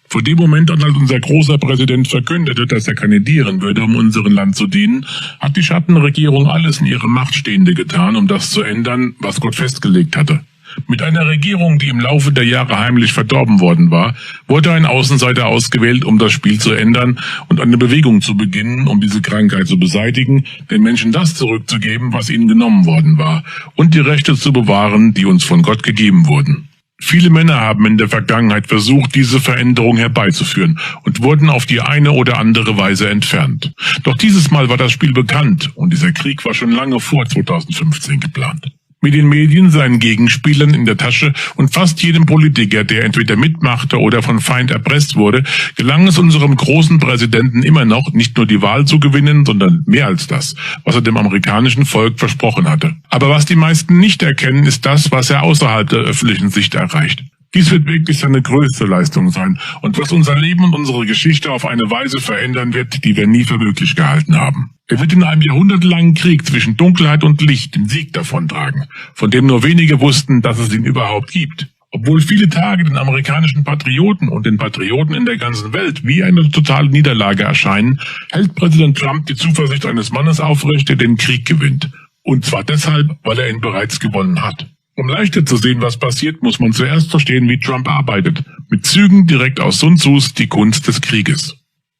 Vor dem Moment an, als unser großer Präsident verkündete, dass er kandidieren würde, um unserem Land zu dienen, hat die Schattenregierung alles in ihrer Macht Stehende getan, um das zu ändern, was Gott festgelegt hatte. Mit einer Regierung, die im Laufe der Jahre heimlich verdorben worden war, wurde ein Außenseiter ausgewählt, um das Spiel zu ändern und eine Bewegung zu beginnen, um diese Krankheit zu beseitigen, den Menschen das zurückzugeben, was ihnen genommen worden war, und die Rechte zu bewahren, die uns von Gott gegeben wurden. Viele Männer haben in der Vergangenheit versucht, diese Veränderung herbeizuführen und wurden auf die eine oder andere Weise entfernt. Doch dieses Mal war das Spiel bekannt und dieser Krieg war schon lange vor 2015 geplant. Mit den Medien, seinen Gegenspielern in der Tasche und fast jedem Politiker, der entweder mitmachte oder von Feind erpresst wurde, gelang es unserem großen Präsidenten immer noch, nicht nur die Wahl zu gewinnen, sondern mehr als das, was er dem amerikanischen Volk versprochen hatte. Aber was die meisten nicht erkennen, ist das, was er außerhalb der öffentlichen Sicht erreicht. Dies wird wirklich seine größte Leistung sein und was unser Leben und unsere Geschichte auf eine Weise verändern wird, die wir nie für möglich gehalten haben. Er wird in einem jahrhundertelangen Krieg zwischen Dunkelheit und Licht den Sieg davontragen, von dem nur wenige wussten, dass es ihn überhaupt gibt. Obwohl viele Tage den amerikanischen Patrioten und den Patrioten in der ganzen Welt wie eine totale Niederlage erscheinen, hält Präsident Trump die Zuversicht eines Mannes aufrecht, der den Krieg gewinnt. Und zwar deshalb, weil er ihn bereits gewonnen hat. Um leichter zu sehen, was passiert, muss man zuerst verstehen, wie Trump arbeitet. Mit Zügen direkt aus Sun Tzus, Die Kunst des Krieges.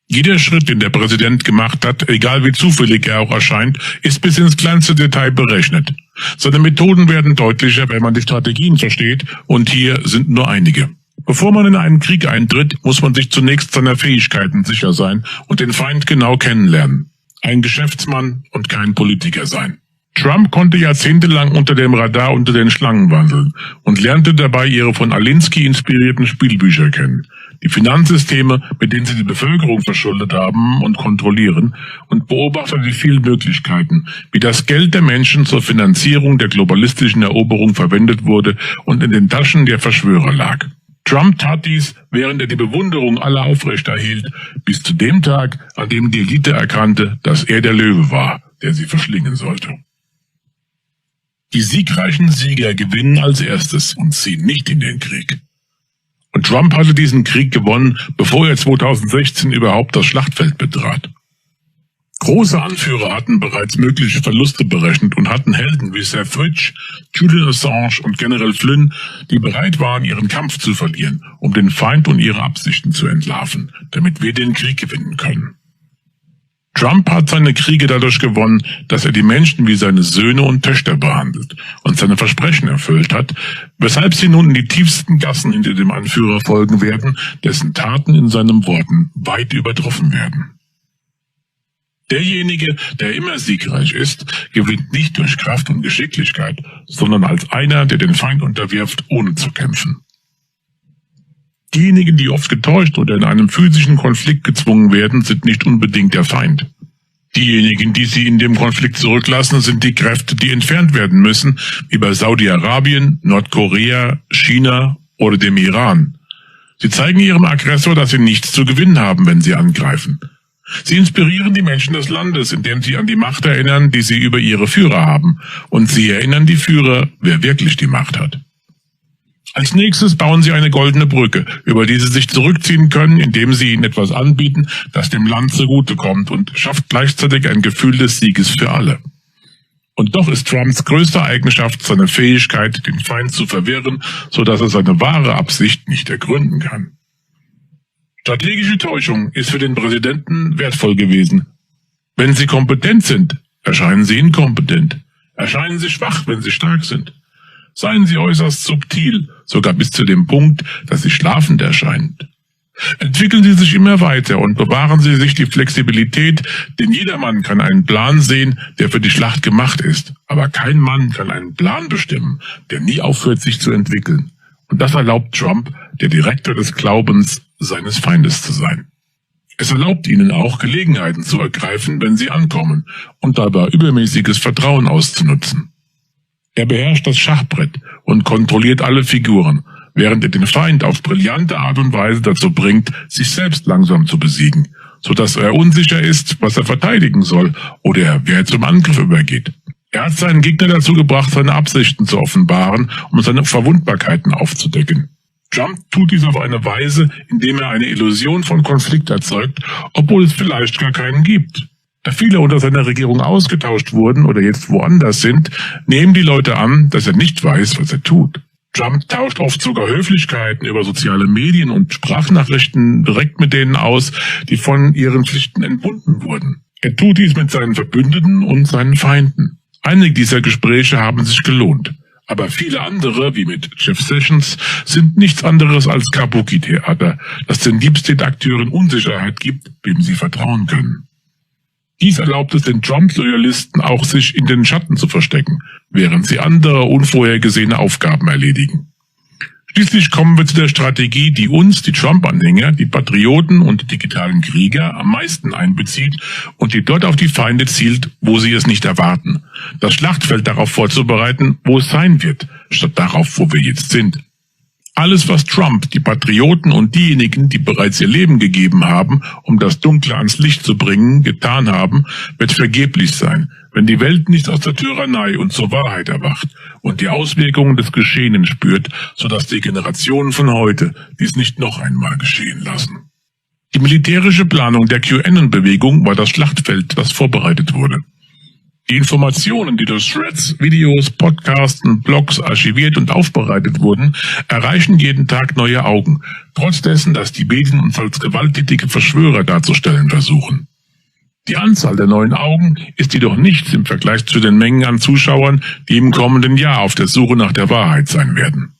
Jeder Schritt, den der Präsident gemacht hat, egal wie zufällig er auch erscheint, ist bis ins kleinste Detail berechnet. Seine Methoden werden deutlicher, wenn man die Strategien versteht, und hier sind nur einige. Bevor man in einen Krieg eintritt, muss man sich zunächst seiner Fähigkeiten sicher sein und den Feind genau kennenlernen. Ein Geschäftsmann und kein Politiker sein. Trump konnte jahrzehntelang unter dem Radar unter den Schlangen wandeln und lernte dabei ihre von Alinsky inspirierten Spielbücher kennen. Die Finanzsysteme, mit denen sie die Bevölkerung verschuldet haben und kontrollieren, und beobachtete die vielen Möglichkeiten, wie das Geld der Menschen zur Finanzierung der globalistischen Eroberung verwendet wurde und in den Taschen der Verschwörer lag. Trump tat dies, während er die Bewunderung aller aufrechterhielt, bis zu dem Tag, an dem die Elite erkannte, dass er der Löwe war, der sie verschlingen sollte. Die siegreichen Sieger gewinnen als erstes und ziehen nicht in den Krieg. Und Trump hatte diesen Krieg gewonnen, bevor er 2016 überhaupt das Schlachtfeld betrat. Große Anführer hatten bereits mögliche Verluste berechnet und hatten Helden wie Seth Rich, Julian Assange und General Flynn, die bereit waren, ihren Kampf zu verlieren, um den Feind und ihre Absichten zu entlarven, damit wir den Krieg gewinnen können. Trump hat seine Kriege dadurch gewonnen, dass er die Menschen wie seine Söhne und Töchter behandelt und seine Versprechen erfüllt hat, weshalb sie nun in die tiefsten Gassen hinter dem Anführer folgen werden, dessen Taten in seinen Worten weit übertroffen werden. Derjenige, der immer siegreich ist, gewinnt nicht durch Kraft und Geschicklichkeit, sondern als einer, der den Feind unterwirft, ohne zu kämpfen. Diejenigen, die oft getäuscht oder in einem physischen Konflikt gezwungen werden, sind nicht unbedingt der Feind. Diejenigen, die sie in dem Konflikt zurücklassen, sind die Kräfte, die entfernt werden müssen, wie bei Saudi-Arabien, Nordkorea, China oder dem Iran. Sie zeigen ihrem Aggressor, dass sie nichts zu gewinnen haben, wenn sie angreifen. Sie inspirieren die Menschen des Landes, indem sie an die Macht erinnern, die sie über ihre Führer haben, und sie erinnern die Führer, wer wirklich die Macht hat. Als nächstes bauen sie eine goldene Brücke, über die sie sich zurückziehen können, indem sie ihnen etwas anbieten, das dem Land zugutekommt, und schafft gleichzeitig ein Gefühl des Sieges für alle. Und doch ist Trumps größte Eigenschaft seine Fähigkeit, den Feind zu verwirren, so dass er seine wahre Absicht nicht ergründen kann. Strategische Täuschung ist für den Präsidenten wertvoll gewesen. Wenn sie kompetent sind, erscheinen sie inkompetent. Erscheinen sie schwach, wenn sie stark sind. Seien sie äußerst subtil, sogar bis zu dem Punkt, dass sie schlafend erscheinen. Entwickeln Sie sich immer weiter und bewahren Sie sich die Flexibilität, denn jeder Mann kann einen Plan sehen, der für die Schlacht gemacht ist. Aber kein Mann kann einen Plan bestimmen, der nie aufhört, sich zu entwickeln. Und das erlaubt Trump, der Direktor des Glaubens seines Feindes zu sein. Es erlaubt ihnen auch, Gelegenheiten zu ergreifen, wenn sie ankommen, und dabei übermäßiges Vertrauen auszunutzen. Er beherrscht das Schachbrett und kontrolliert alle Figuren, während er den Feind auf brillante Art und Weise dazu bringt, sich selbst langsam zu besiegen, so dass er unsicher ist, was er verteidigen soll oder wer zum Angriff übergeht. Er hat seinen Gegner dazu gebracht, seine Absichten zu offenbaren, um seine Verwundbarkeiten aufzudecken. Trump tut dies auf eine Weise, indem er eine Illusion von Konflikt erzeugt, obwohl es vielleicht gar keinen gibt. Da viele unter seiner Regierung ausgetauscht wurden oder jetzt woanders sind, nehmen die Leute an, dass er nicht weiß, was er tut. Trump tauscht oft sogar Höflichkeiten über soziale Medien und Sprachnachrichten direkt mit denen aus, die von ihren Pflichten entbunden wurden. Er tut dies mit seinen Verbündeten und seinen Feinden. Einige dieser Gespräche haben sich gelohnt. Aber viele andere, wie mit Jeff Sessions, sind nichts anderes als Kabuki-Theater, das den Deep State-Akteuren Unsicherheit gibt, wem sie vertrauen können. Dies erlaubt es den Trump-Loyalisten auch, sich in den Schatten zu verstecken, während sie andere unvorhergesehene Aufgaben erledigen. Schließlich kommen wir zu der Strategie, die uns, die Trump-Anhänger, die Patrioten und die digitalen Krieger am meisten einbezieht und die dort auf die Feinde zielt, wo sie es nicht erwarten. Das Schlachtfeld darauf vorzubereiten, wo es sein wird, statt darauf, wo wir jetzt sind. Alles, was Trump, die Patrioten und diejenigen, die bereits ihr Leben gegeben haben, um das Dunkle ans Licht zu bringen, getan haben, wird vergeblich sein, wenn die Welt nicht aus der Tyrannei und zur Wahrheit erwacht und die Auswirkungen des Geschehenen spürt, sodass die Generationen von heute dies nicht noch einmal geschehen lassen. Die militärische Planung der QAnon-Bewegung war das Schlachtfeld, das vorbereitet wurde. Die Informationen, die durch Threads, Videos, Podcasts und Blogs archiviert und aufbereitet wurden, erreichen jeden Tag neue Augen, trotz dessen, dass die Medien uns als gewalttätige Verschwörer darzustellen versuchen. Die Anzahl der neuen Augen ist jedoch nichts im Vergleich zu den Mengen an Zuschauern, die im kommenden Jahr auf der Suche nach der Wahrheit sein werden.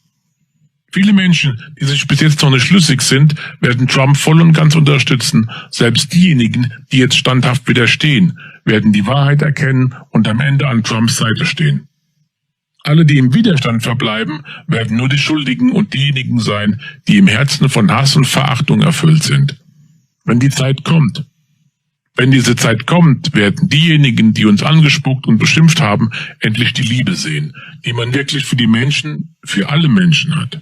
Viele Menschen, die sich bis jetzt noch nicht schlüssig sind, werden Trump voll und ganz unterstützen. Selbst diejenigen, die jetzt standhaft widerstehen, werden die Wahrheit erkennen und am Ende an Trumps Seite stehen. Alle, die im Widerstand verbleiben, werden nur die Schuldigen und diejenigen sein, die im Herzen von Hass und Verachtung erfüllt sind. Wenn diese Zeit kommt, werden diejenigen, die uns angespuckt und beschimpft haben, endlich die Liebe sehen, die man wirklich für die Menschen, für alle Menschen hat.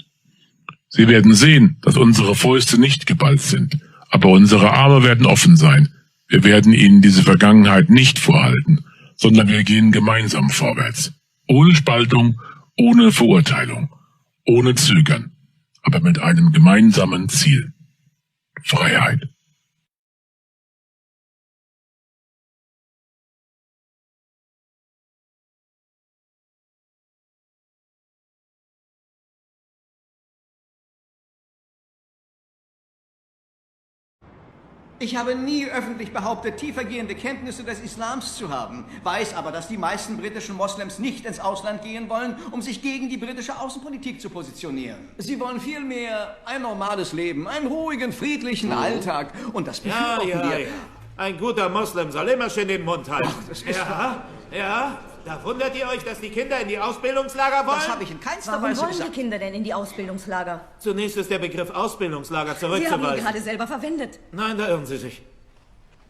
Sie werden sehen, dass unsere Fäuste nicht geballt sind, aber unsere Arme werden offen sein. Wir werden ihnen diese Vergangenheit nicht vorhalten, sondern wir gehen gemeinsam vorwärts. Ohne Spaltung, ohne Verurteilung, ohne Zögern, aber mit einem gemeinsamen Ziel. Freiheit. Ich habe nie öffentlich behauptet, tiefergehende Kenntnisse des Islams zu haben, weiß aber, dass die meisten britischen Moslems nicht ins Ausland gehen wollen, um sich gegen die britische Außenpolitik zu positionieren. Sie wollen vielmehr ein normales Leben, einen ruhigen, friedlichen Alltag und das befürworten wir. Ja. Ein guter Moslem soll immer schön den Mund halten. Ach, das ist ja. Da wundert ihr euch, dass die Kinder in die Ausbildungslager wollen? Das habe ich in keinster Warum Weise wollen gesagt. die Kinder denn in die Ausbildungslager? Zunächst ist der Begriff Ausbildungslager Sie haben ihn zurückzuweisen. gerade selber verwendet. Nein, da irren Sie sich.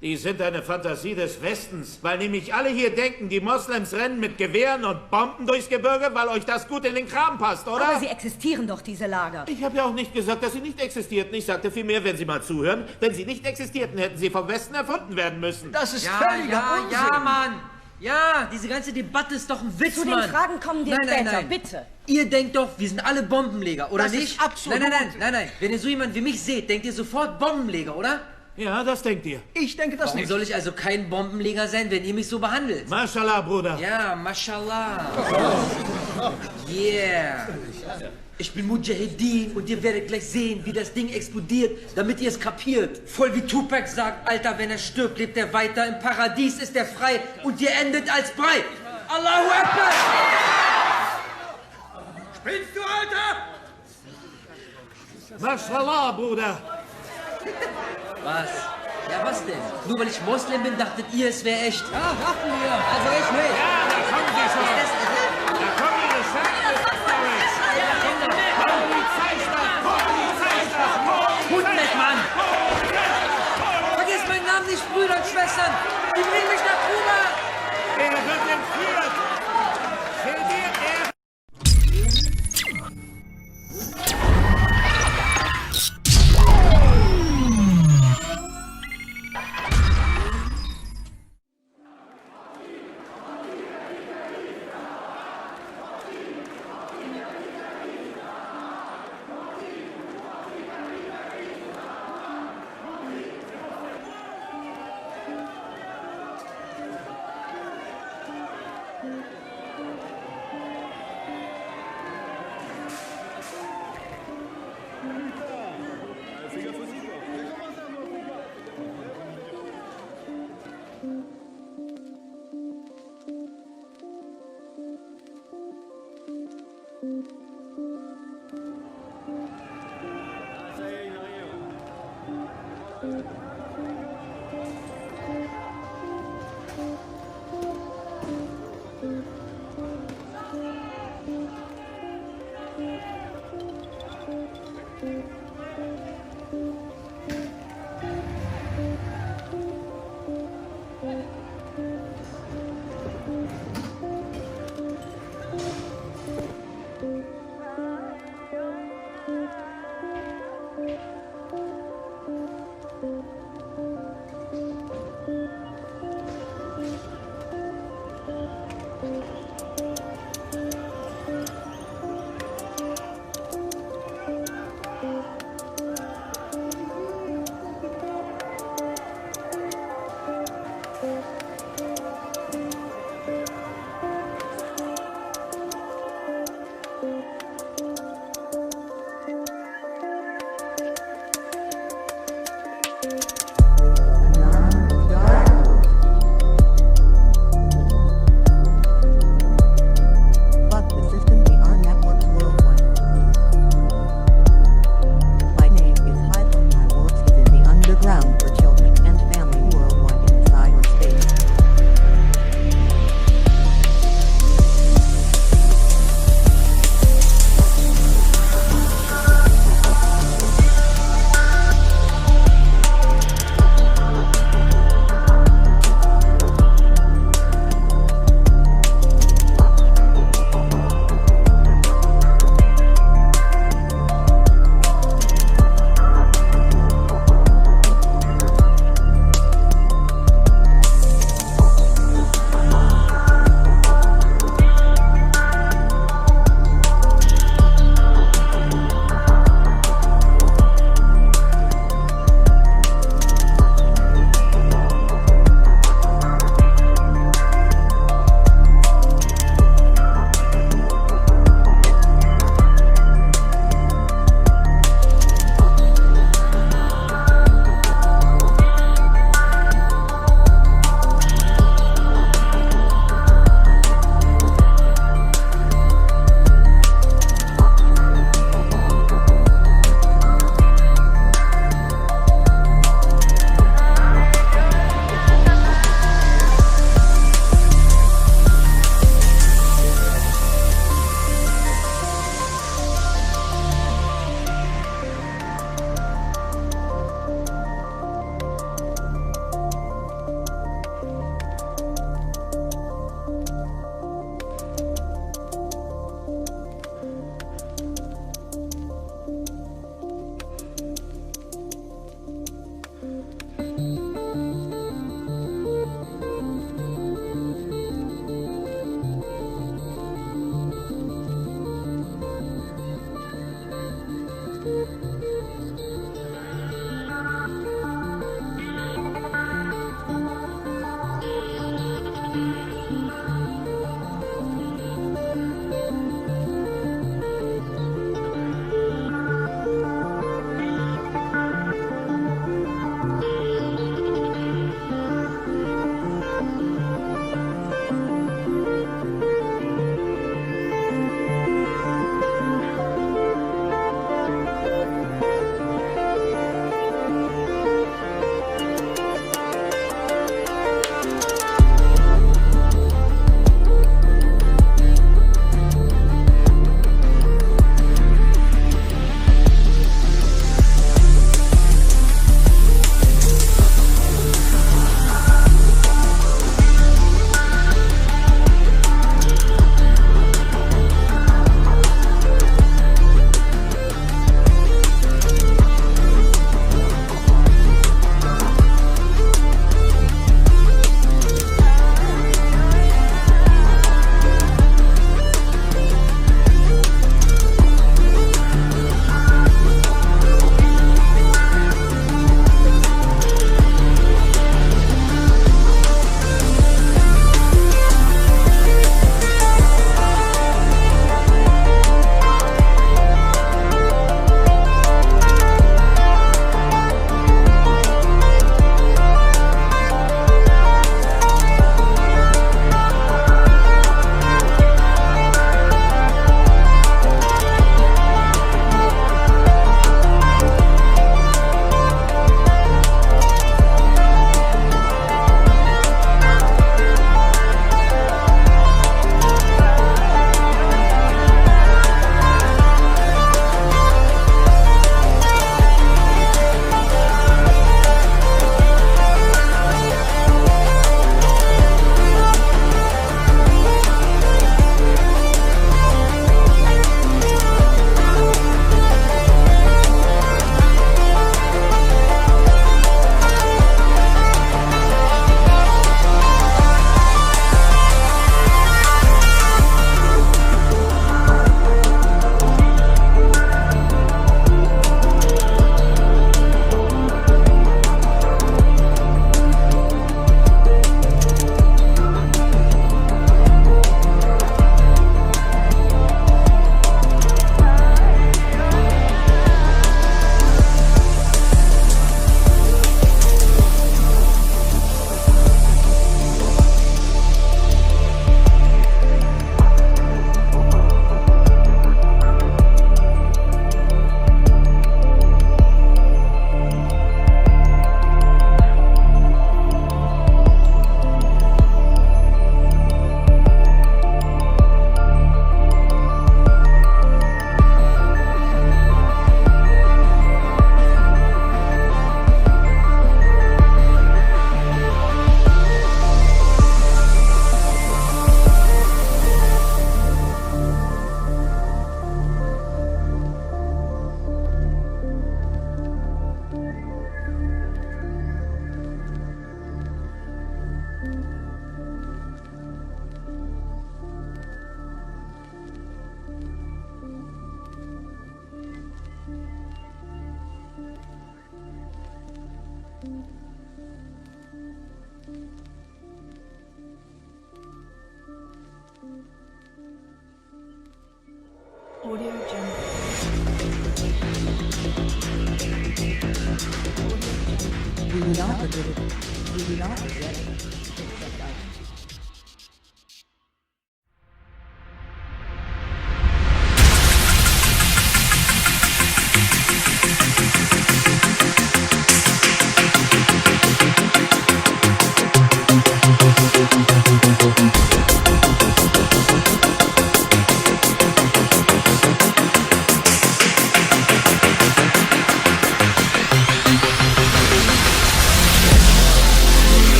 Die sind eine Fantasie des Westens, weil nämlich alle hier denken, die Moslems rennen mit Gewehren und Bomben durchs Gebirge, weil euch das gut in den Kram passt, oder? Aber sie existieren doch, diese Lager. Ich habe ja auch nicht gesagt, dass sie nicht existierten. Ich sagte vielmehr, wenn Sie mal zuhören, wenn sie nicht existierten, hätten sie vom Westen erfunden werden müssen. Das ist völliger Unsinn. Ja, Mann. Ja, diese ganze Debatte ist doch ein Witz, Zu den Mann. Fragen kommen wir später, bitte. Ihr denkt doch, wir sind alle Bombenleger, oder Das nicht? ist absolut- Nein. Wenn ihr so jemand wie mich seht, denkt ihr sofort Bombenleger, oder? Ja, das denkt ihr. Ich denke das Warum nicht. soll ich also kein Bombenleger sein, wenn ihr mich so behandelt? Mashallah, Bruder. Ja, mashallah. Yeah. Ich bin Mujahedin und ihr werdet gleich sehen, wie das Ding explodiert, damit ihr es kapiert. Voll wie Tupac sagt, Alter, wenn er stirbt, lebt er weiter. Im Paradies ist er frei und ihr endet als Brei. Allahu Akbar! Spinnst du, Alter? Mashallah, Bruder. Was? Ja, was denn? Nur weil ich Moslem bin, dachtet ihr, es wäre echt? Ja, dachten wir. Also ich nicht. Ja, da kommen sie schon. Da kommen ihre Scheiße-Stories. Hund weg, Mann! Vergiss meinen Namen nicht, Brüder und Schwestern! Die bringen mich nach Kuba! Er wird entführt. Seht ihr,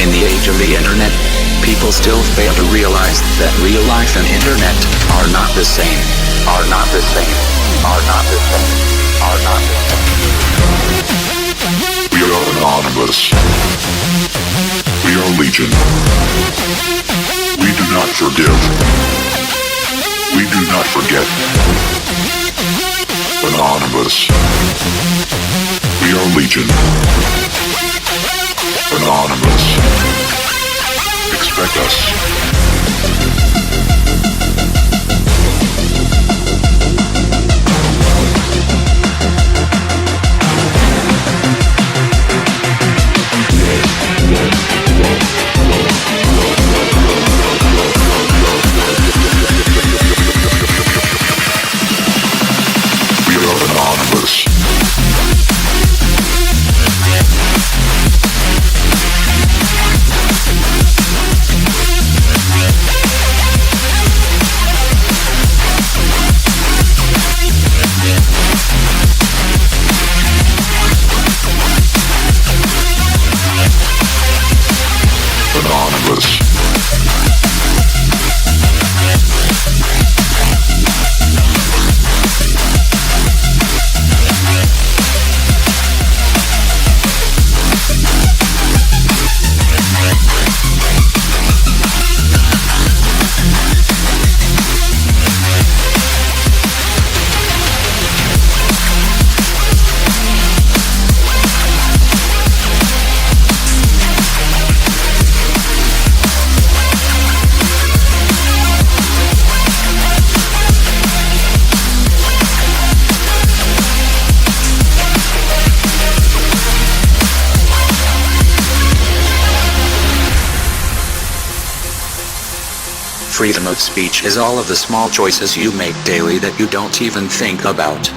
In the age of the internet, people still fail to realize that real life and internet are not the same. Are not the same. Are not the same. Are not the same. We are anonymous. We are legion. We do not forgive. We do not forget. Anonymous. We are legion. Anonymous. Expect us. We are anonymous. Anonymous. Freedom of speech is all of the small choices you make daily that you don't even think about.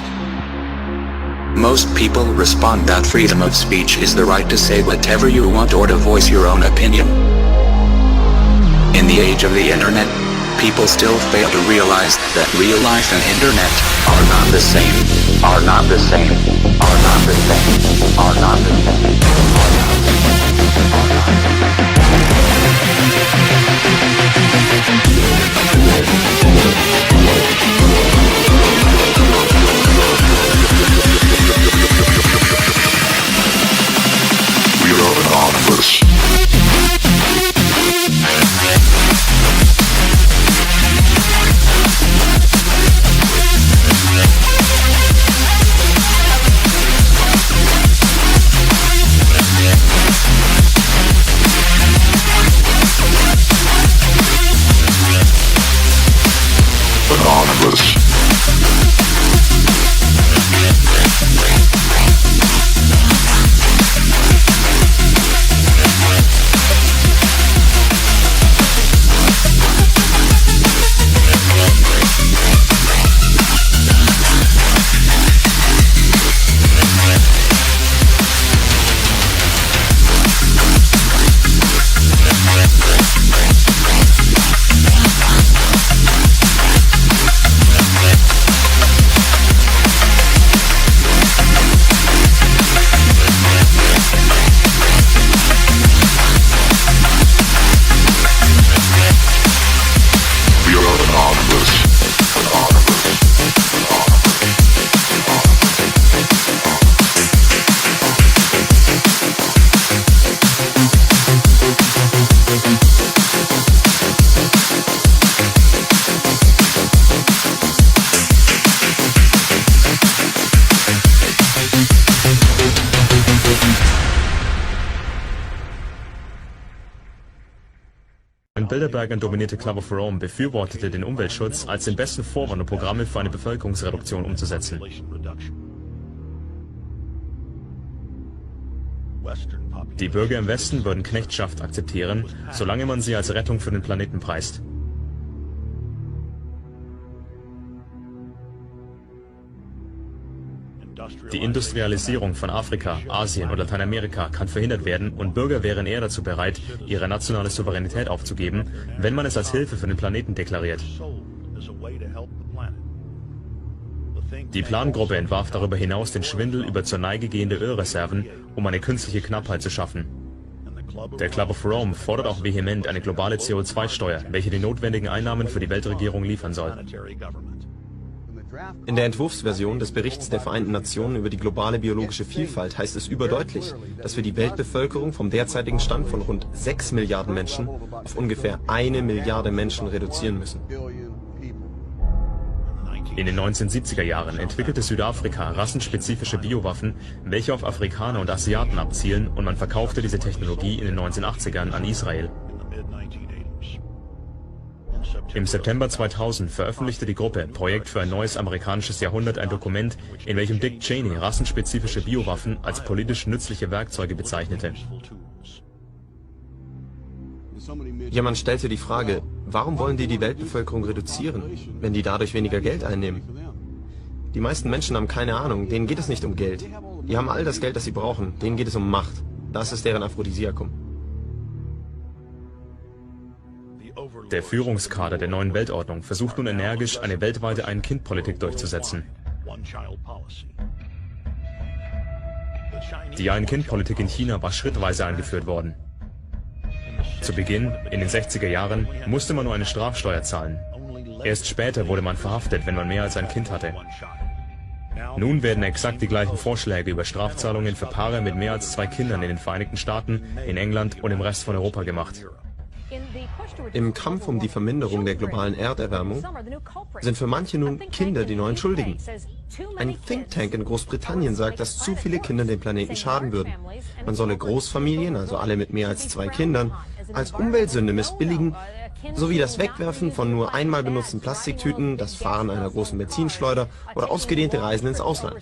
Most people respond that freedom of speech is the right to say whatever you want or to voice your own opinion. In the age of the internet, people still fail to realize that real life and internet are not the same. Are not the same. Are not the same. Are not the same. We are anonymous. Bilderbergern dominierte Club of Rome befürwortete den Umweltschutz als den besten Vorwand, um Programme für eine Bevölkerungsreduktion umzusetzen. Die Bürger im Westen würden Knechtschaft akzeptieren, solange man sie als Rettung für den Planeten preist. Die Industrialisierung von Afrika, Asien und Lateinamerika kann verhindert werden und Bürger wären eher dazu bereit, ihre nationale Souveränität aufzugeben, wenn man es als Hilfe für den Planeten deklariert. Die Plangruppe entwarf darüber hinaus den Schwindel über zur Neige gehende Ölreserven, um eine künstliche Knappheit zu schaffen. Der Club of Rome fordert auch vehement eine globale CO2-Steuer, welche die notwendigen Einnahmen für die Weltregierung liefern soll. In der Entwurfsversion des Berichts der Vereinten Nationen über die globale biologische Vielfalt heißt es überdeutlich, dass wir die Weltbevölkerung vom derzeitigen Stand von rund 6 Milliarden Menschen auf ungefähr 1 Milliarde Menschen reduzieren müssen. In den 1970er Jahren entwickelte Südafrika rassenspezifische Biowaffen, welche auf Afrikaner und Asiaten abzielen, und man verkaufte diese Technologie in den 1980ern an Israel. Im September 2000 veröffentlichte die Gruppe Projekt für ein neues amerikanisches Jahrhundert ein Dokument, in welchem Dick Cheney rassenspezifische Biowaffen als politisch nützliche Werkzeuge bezeichnete. Jemand stellte die Frage, warum wollen die Weltbevölkerung reduzieren, wenn die dadurch weniger Geld einnehmen? Die meisten Menschen haben keine Ahnung, denen geht es nicht um Geld. Die haben all das Geld, das sie brauchen, denen geht es um Macht. Das ist deren Aphrodisiakum. Der Führungskader der neuen Weltordnung versucht nun energisch, eine weltweite Ein-Kind-Politik durchzusetzen. Die Ein-Kind-Politik in China war schrittweise eingeführt worden. Zu Beginn, in den 60er Jahren, musste man nur eine Strafsteuer zahlen. Erst später wurde man verhaftet, wenn man mehr als ein Kind hatte. Nun werden exakt die gleichen Vorschläge über Strafzahlungen für Paare mit mehr als 2 Kindern in den Vereinigten Staaten, in England und im Rest von Europa gemacht. Im Kampf um die Verminderung der globalen Erderwärmung sind für manche nun Kinder die neuen Schuldigen. Ein Think Tank in Großbritannien sagt, dass zu viele Kinder dem Planeten schaden würden. Man solle Großfamilien, also alle mit mehr als 2 Kindern, als Umweltsünde missbilligen, sowie das Wegwerfen von nur einmal benutzten Plastiktüten, das Fahren einer großen Benzinschleuder oder ausgedehnte Reisen ins Ausland.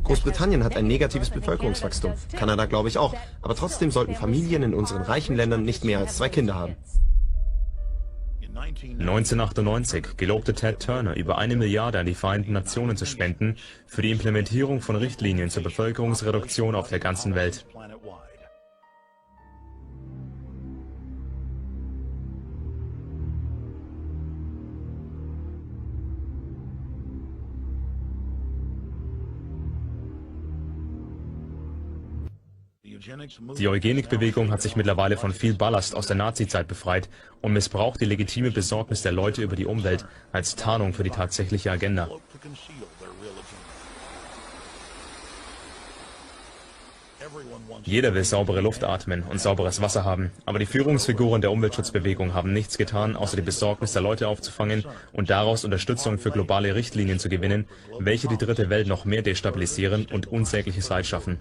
Großbritannien hat ein negatives Bevölkerungswachstum, Kanada glaube ich auch, aber trotzdem sollten Familien in unseren reichen Ländern nicht mehr als 2 Kinder haben. 1998 gelobte Ted Turner, über 1 Milliarde an die Vereinten Nationen zu spenden für die Implementierung von Richtlinien zur Bevölkerungsreduktion auf der ganzen Welt. Die Eugenikbewegung hat sich mittlerweile von viel Ballast aus der Nazizeit befreit und missbraucht die legitime Besorgnis der Leute über die Umwelt als Tarnung für die tatsächliche Agenda. Jeder will saubere Luft atmen und sauberes Wasser haben, aber die Führungsfiguren der Umweltschutzbewegung haben nichts getan, außer die Besorgnis der Leute aufzufangen und daraus Unterstützung für globale Richtlinien zu gewinnen, welche die dritte Welt noch mehr destabilisieren und unsägliches Leid schaffen.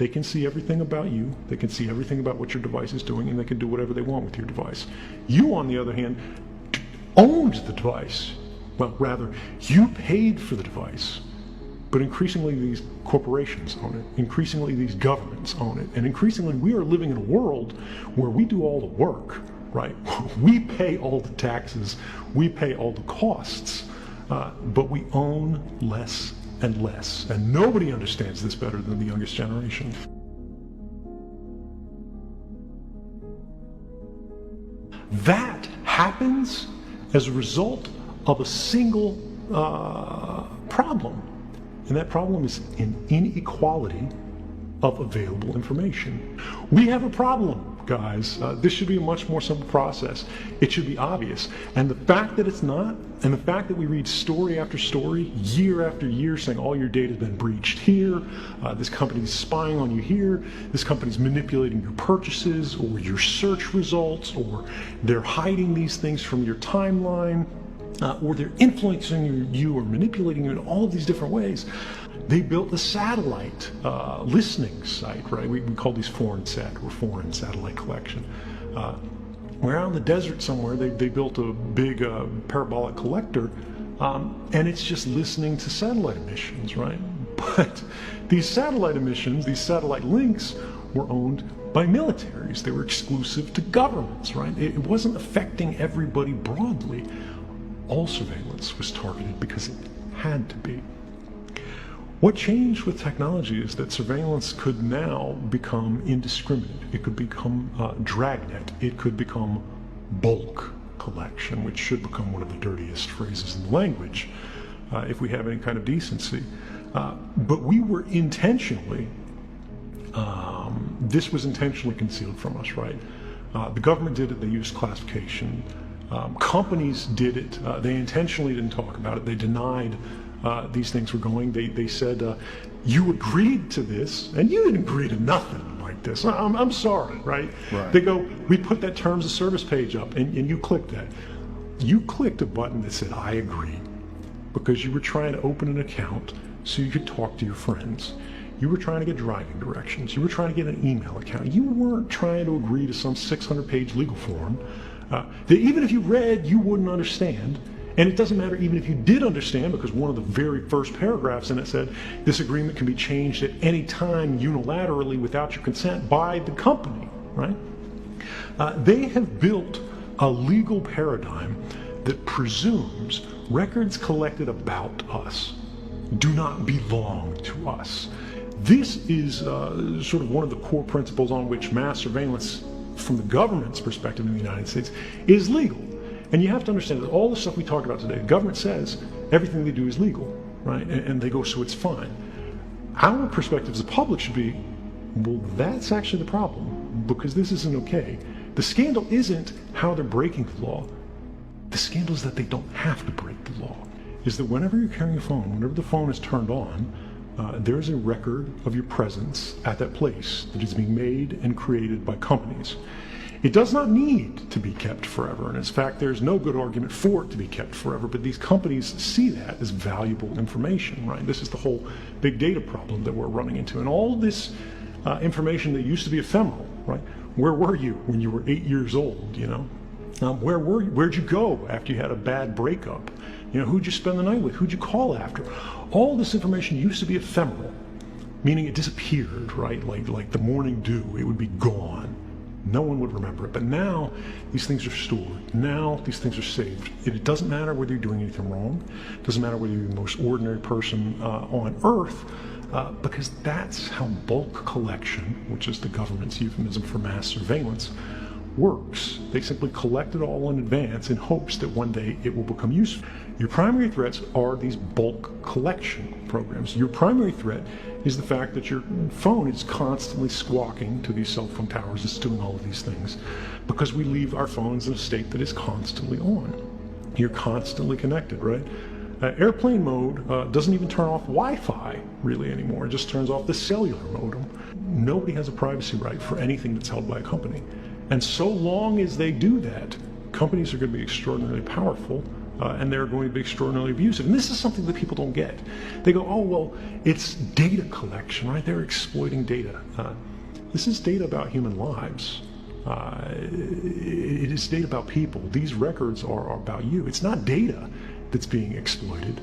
They can see everything about you, they can see everything about what your device is doing, and they can do whatever they want with your device. You, on the other hand, owned the device. Well, rather, you paid for the device. But increasingly these corporations own it, increasingly these governments own it, and increasingly we are living in a world where we do all the work, right? We pay all the taxes, we pay all the costs, but we own less and less. And nobody understands this better than the youngest generation. That happens as a result of a single problem. And that problem is an inequality of available information. We have a problem, guys. This should be a much more simple process. It should be obvious. And the fact that it's not, and the fact that we read story after story, year after year, saying all your data has been breached here, this company's spying on you here, this company's manipulating your purchases or your search results, or they're hiding these things from your timeline, or they're influencing you or manipulating you in all of these different ways. They built a satellite listening site, right? We call these foreign satellite collection. We're out in the desert somewhere. They built a big parabolic collector, and it's just listening to satellite emissions, right? But these satellite emissions, these satellite links, were owned by militaries. They were exclusive to governments, right? It wasn't affecting everybody broadly. All surveillance was targeted because it had to be. What changed with technology is that surveillance could now become indiscriminate. It could become dragnet. It could become bulk collection, which should become one of the dirtiest phrases in the language if we have any kind of decency. But we were intentionally, this was intentionally concealed from us, right? The government did it. They used classification. Companies did it. They intentionally didn't talk about it. They denied these things were going. They said, you agreed to this, and you didn't agree to nothing like this. I'm sorry, right? They go, we put that terms of service page up, and you clicked that. You clicked a button that said, I agree, because you were trying to open an account so you could talk to your friends. You were trying to get driving directions. You were trying to get an email account. You weren't trying to agree to some 600-page legal form that even if you read, you wouldn't understand. And it doesn't matter even if you did understand, because one of the very first paragraphs in it said, this agreement can be changed at any time unilaterally without your consent by the company, right? They have built a legal paradigm that presumes records collected about us do not belong to us. This is sort of one of the core principles on which mass surveillance from the government's perspective in the United States is legal. And you have to understand that all the stuff we talk about today, the government says everything they do is legal, right? And they go, so it's fine. Our perspective as a public should be, well, that's actually the problem, because this isn't okay. The scandal isn't how they're breaking the law. The scandal is that they don't have to break the law. Is that whenever you're carrying a phone, whenever the phone is turned on, there's a record of your presence at that place that is being made and created by companies. It does not need to be kept forever, and in fact, there's no good argument for it to be kept forever, but these companies see that as valuable information, right? This is the whole big data problem that we're running into, and all this information that used to be ephemeral, right? Where were you when you were 8 years old, you know? Where were you? Where'd you go after you had a bad breakup? You know, who'd you spend the night with? Who'd you call after? All this information used to be ephemeral, meaning it disappeared, right? Like the morning dew, it would be gone. No one would remember it. But now these things are stored. Now these things are saved. It doesn't matter whether you're doing anything wrong. It doesn't matter whether you're the most ordinary person on earth, because that's how bulk collection, which is the government's euphemism for mass surveillance, works. They simply collect it all in advance in hopes that one day it will become useful. Your primary threats are these bulk collection programs. Your primary threat is the fact that your phone is constantly squawking to these cell phone towers. It's doing all of these things because we leave our phones in a state that is constantly on. You're constantly connected, right? Airplane mode doesn't even turn off Wi-Fi really anymore. It just turns off the cellular modem. Nobody has a privacy right for anything that's held by a company. And so long as they do that, companies are going to be extraordinarily powerful and they're going to be extraordinarily abusive. And this is something that people don't get. They go, oh, well, it's data collection, right? They're exploiting data. This is data about human lives. It is data about people. These records are about you. It's not data that's being exploited.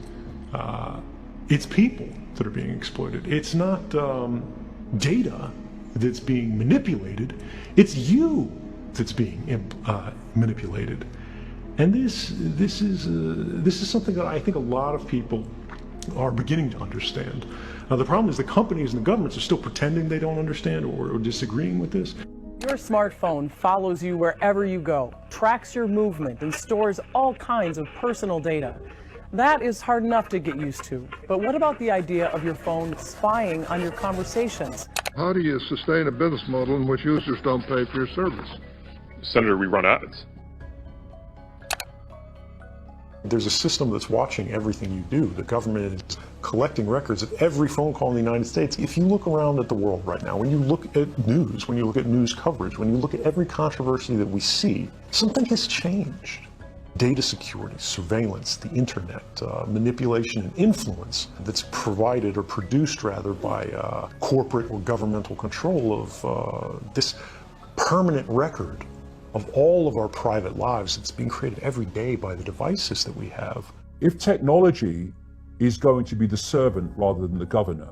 It's people that are being exploited. It's not data that's being manipulated. It's you that's being manipulated. And this is something that I think a lot of people are beginning to understand. Now, the problem is the companies and the governments are still pretending they don't understand or disagreeing with this. Your smartphone follows you wherever you go, tracks your movement, and stores all kinds of personal data. That is hard enough to get used to. But what about the idea of your phone spying on your conversations? How do you sustain a business model in which users don't pay for your service? Senator, we run ads. There's a system that's watching everything you do. The government is collecting records of every phone call in the United States. If you look around at the world right now, when you look at news, when you look at news coverage, when you look at every controversy that we see, something has changed. Data security, surveillance, the internet, manipulation and influence that's provided or produced rather by corporate or governmental control of this permanent record of all of our private lives that's being created every day by the devices that we have. If technology is going to be the servant rather than the governor,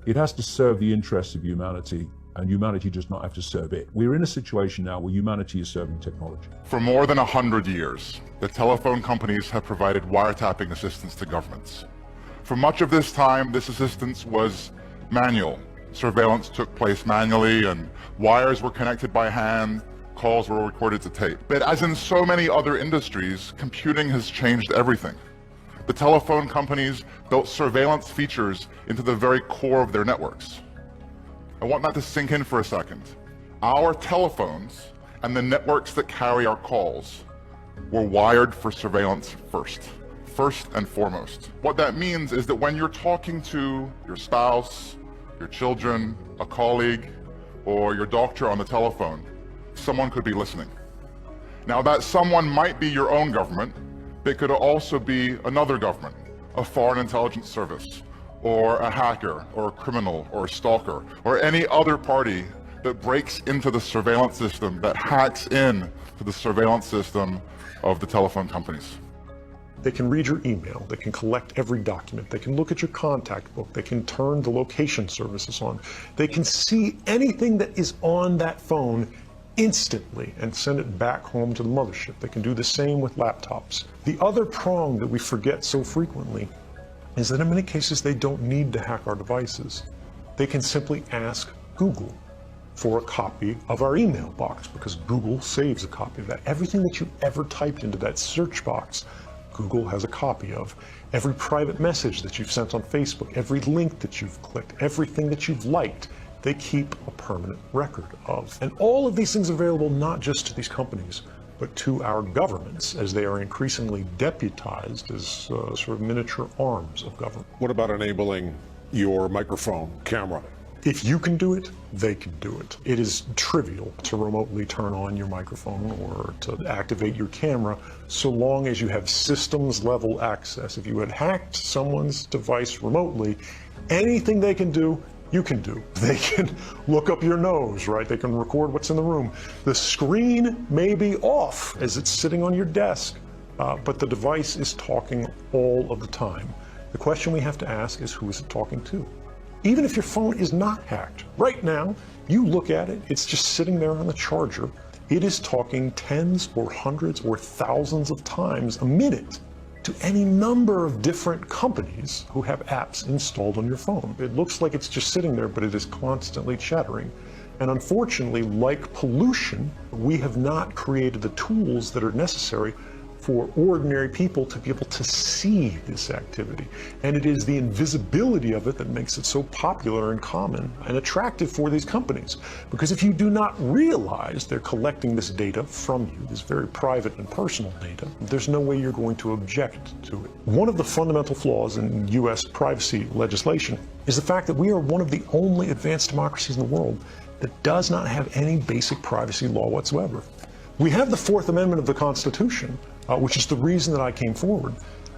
it has to serve the interests of humanity, and humanity does not have to serve it. We're in a situation now where humanity is serving technology. For more than 100 years, the telephone companies have provided wiretapping assistance to governments. For much of this time, this assistance was manual. Surveillance took place manually, and wires were connected by hand. Calls were recorded to tape. But as in so many other industries, computing has changed everything. The telephone companies built surveillance features into the very core of their networks. I want that to sink in for a second. Our telephones and the networks that carry our calls were wired for surveillance first and foremost. What that means is that when you're talking to your spouse, your children, a colleague, or your doctor on the telephone, someone could be listening. Now, that someone might be your own government, but it could also be another government, a foreign intelligence service, or a hacker, or a criminal, or a stalker, or any other party that breaks into the surveillance system, that hacks in to the surveillance system of the telephone companies. They can read your email, they can collect every document, they can look at your contact book, they can turn the location services on, they can see anything that is on that phone instantly and send it back home to the mothership. They can do the same with laptops. The other prong that we forget so frequently is that in many cases they don't need to hack our devices. They can simply ask Google for a copy of our email box, because Google saves a copy of that. Everything that you ever typed into that search box, Google has a copy of. Every private message that you've sent on Facebook, every link that you've clicked, everything that you've liked, they keep a permanent record of. And all of these things are available not just to these companies, but to our governments, as they are increasingly deputized as sort of miniature arms of government. What about enabling your microphone camera? If you can do it, they can do it. It is trivial to remotely turn on your microphone or to activate your camera, so long as you have systems level access. If you had hacked someone's device remotely, anything they can do, you can do. They can look up your nose, right? They can record what's in the room. The screen may be off as it's sitting on your desk, but the device is talking all of the time. The question we have to ask is, who is it talking to? Even if your phone is not hacked, right now, you look at it, it's just sitting there on the charger. It is talking tens or hundreds or thousands of times a minute to any number of different companies who have apps installed on your phone. It looks like it's just sitting there, but it is constantly chattering. And unfortunately, like pollution, we have not created the tools that are necessary for ordinary people to be able to see this activity. And it is the invisibility of it that makes it so popular and common and attractive for these companies. Because if you do not realize they're collecting this data from you, this very private and personal data, there's no way you're going to object to it. One of the fundamental flaws in US privacy legislation is the fact that we are one of the only advanced democracies in the world that does not have any basic privacy law whatsoever. We have the Fourth Amendment of the Constitution, which is the reason that I came forward.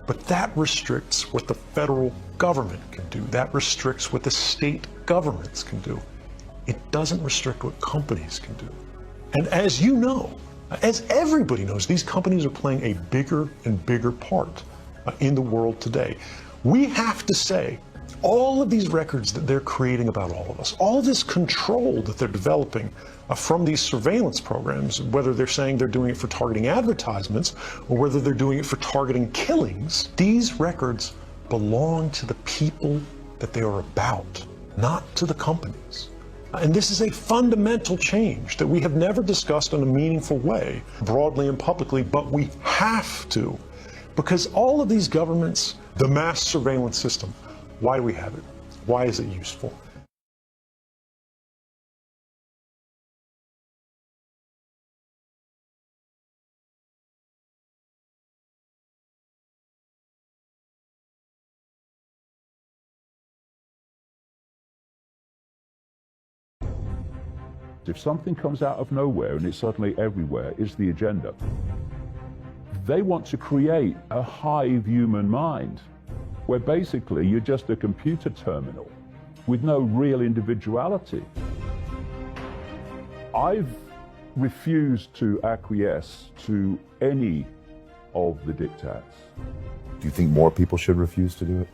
But that restricts what the federal government can do. That restricts what the state governments can do. It doesn't restrict what companies can do. And as you know, as everybody knows, these companies are playing a bigger and bigger part in the world today. We have to say, all of these records that they're creating about all of us, all this control that they're developing from these surveillance programs, whether they're saying they're doing it for targeting advertisements or whether they're doing it for targeting killings, these records belong to the people that they are about, not to the companies. And this is a fundamental change that we have never discussed in a meaningful way, broadly and publicly, but we have to, because all of these governments, the mass surveillance system, why do we have it? Why is it useful? If something comes out of nowhere and it's suddenly everywhere, is the agenda. They want to create a hive human mind where basically you're just a computer terminal with no real individuality. I've refused to acquiesce to any of the diktats. Do you think more people should refuse to do it?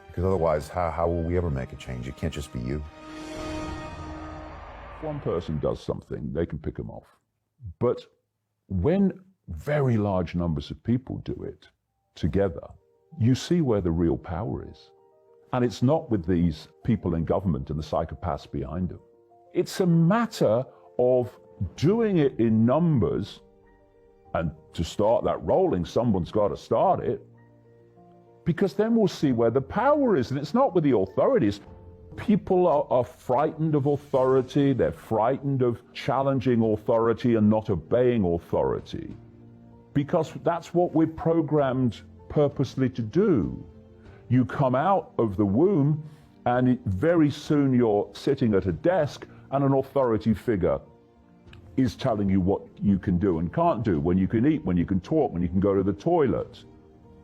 Because otherwise, how will we ever make a change? It can't just be you. If one person does something, they can pick them off. But when very large numbers of people do it together, you see where the real power is. And it's not with these people in government and the psychopaths behind them. It's a matter of doing it in numbers, and to start that rolling, someone's got to start it, because then we'll see where the power is. And it's not with the authorities. People are frightened of authority, they're frightened of challenging authority and not obeying authority, because that's what we're programmed purposely to do. You come out of the womb and very soon you're sitting at a desk and an authority figure is telling you what you can do and can't do, when you can eat, when you can talk, when you can go to the toilet,